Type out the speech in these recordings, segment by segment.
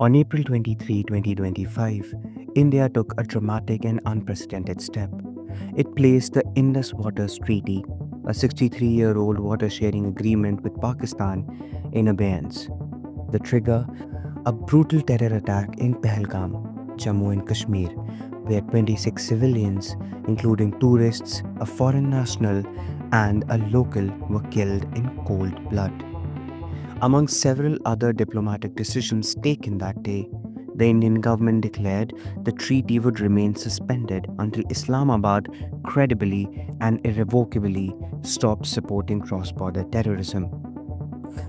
On April 23, 2025, India took a dramatic and unprecedented step. It placed the Indus Waters Treaty, a 63-year-old water sharing agreement with Pakistan, in abeyance. The trigger, a brutal terror attack in Pahalgam, Jammu and Kashmir, where 26 civilians, including tourists, a foreign national, and a local, were killed in cold blood. Among several other diplomatic decisions taken that day, the Indian government declared the treaty would remain suspended until Islamabad credibly and irrevocably stopped supporting cross border terrorism.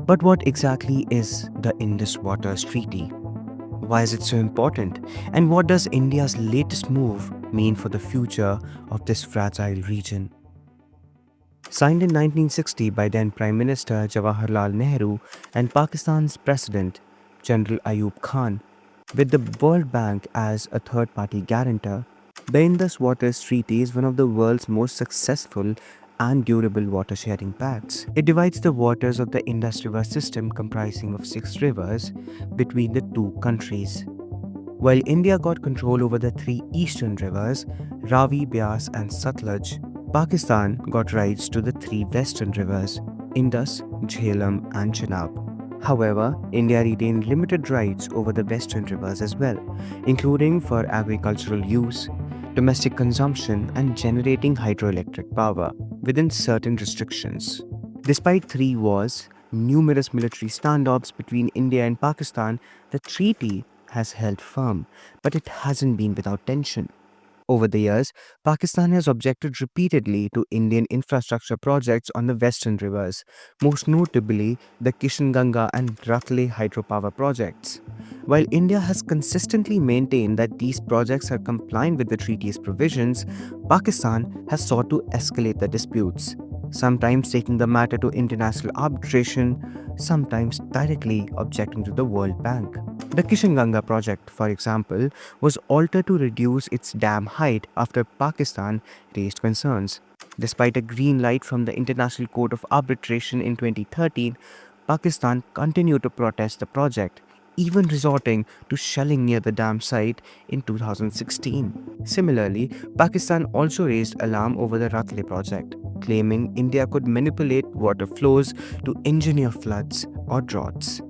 But what exactly is the Indus Waters Treaty? Why is it so important? And what does India's latest move mean for the future of this fragile region? Signed in 1960 by then Prime Minister Jawaharlal Nehru and Pakistan's President General Ayub Khan, with the World Bank as a third party guarantor, the Indus Waters Treaty is one of the world's most successful and durable water sharing pacts. It divides the waters of the Indus River system, comprising of 6 rivers, between the two countries. While India got control over the 3 eastern rivers, Ravi, Beas, and Satluj, Pakistan got rights to the 3 western rivers, Indus, Jhelum, and Chenab. However, India retained limited rights over the western rivers as well, including for agricultural use, domestic consumption, and generating hydroelectric power within certain restrictions. Despite 3 wars, numerous military standoffs between India and Pakistan, the treaty has held firm, but it hasn't been without tension. Over the years, Pakistan has objected repeatedly to Indian infrastructure projects on the western rivers, most notably the Kishenganga and Ratle hydropower projects. While India has consistently maintained that these projects are compliant with the treaty's provisions, Pakistan has sought to escalate the disputes, sometimes taking the matter to international arbitration, sometimes directly objecting to the World Bank. The Kishenganga project, for example, was altered to reduce its dam height after Pakistan raised concerns. Despite a green light from the International Court of Arbitration in 2013, Pakistan continued to protest the project, even resorting to shelling near the dam site in 2016. Similarly, Pakistan also raised alarm over the Ratle project, claiming India could manipulate water flows to engineer floods or droughts.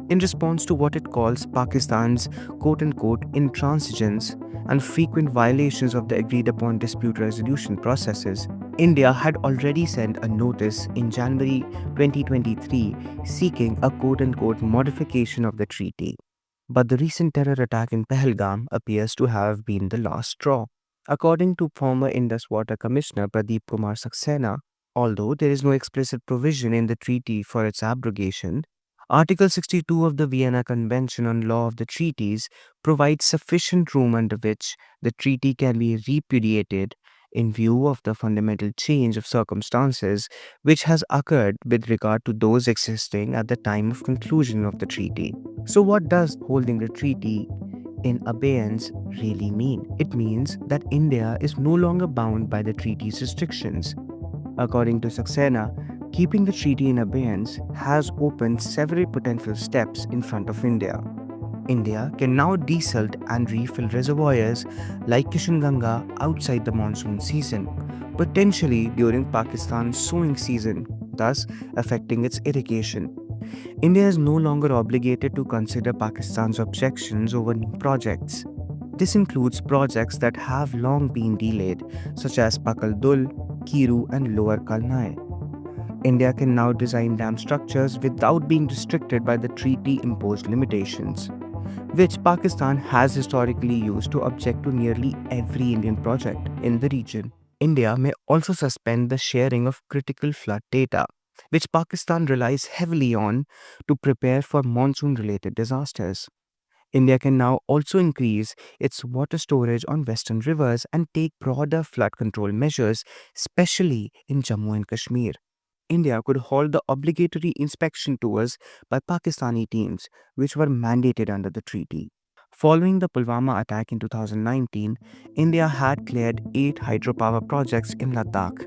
In response to what it calls Pakistan's quote unquote intransigence and frequent violations of the agreed upon dispute resolution processes, India had already sent a notice in January 2023 seeking a quote unquote modification of the treaty. But the recent terror attack in Pahalgam appears to have been the last straw. According to former Indus Water Commissioner Pradeep Kumar Saxena, although there is no explicit provision in the treaty for its abrogation, Article 62 of the Vienna Convention on Law of the Treaties provides sufficient room under which the treaty can be repudiated in view of the fundamental change of circumstances which has occurred with regard to those existing at the time of conclusion of the treaty. So, what does holding the treaty in abeyance really mean? It means that India is no longer bound by the treaty's restrictions. According to Saxena, keeping the treaty in abeyance has opened several potential steps in front of India. India can now desalt and refill reservoirs like Kishenganga outside the monsoon season, potentially during Pakistan's sowing season, thus affecting its irrigation. India is no longer obligated to consider Pakistan's objections over new projects. This includes projects that have long been delayed, such as Pakal Dul, Kiru, and Lower Kalnai. India can now design dam structures without being restricted by the treaty imposed limitations, which Pakistan has historically used to object to nearly every Indian project in the region. India may also suspend the sharing of critical flood data, which Pakistan relies heavily on to prepare for monsoon related disasters. India can now also increase its water storage on western rivers and take broader flood control measures, especially in Jammu and Kashmir. India could halt the obligatory inspection tours by Pakistani teams, which were mandated under the treaty. Following the Pulwama attack in 2019, India had cleared 8 hydropower projects in Ladakh.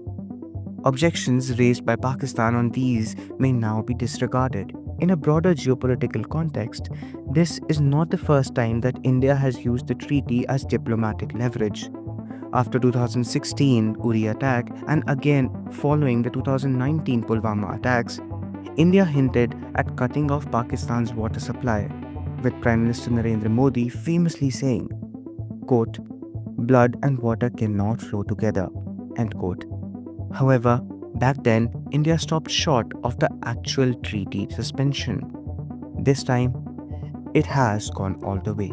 Objections raised by Pakistan on these may now be disregarded. In a broader geopolitical context, this is not the first time that India has used the treaty as diplomatic leverage. After 2016 Uri attack and again following the 2019 Pulwama attacks, India hinted at cutting off Pakistan's water supply, with Prime Minister Narendra Modi famously saying, quote, "Blood and water cannot flow together," end quote. However, back then, India stopped short of the actual treaty suspension. This time, it has gone all the way.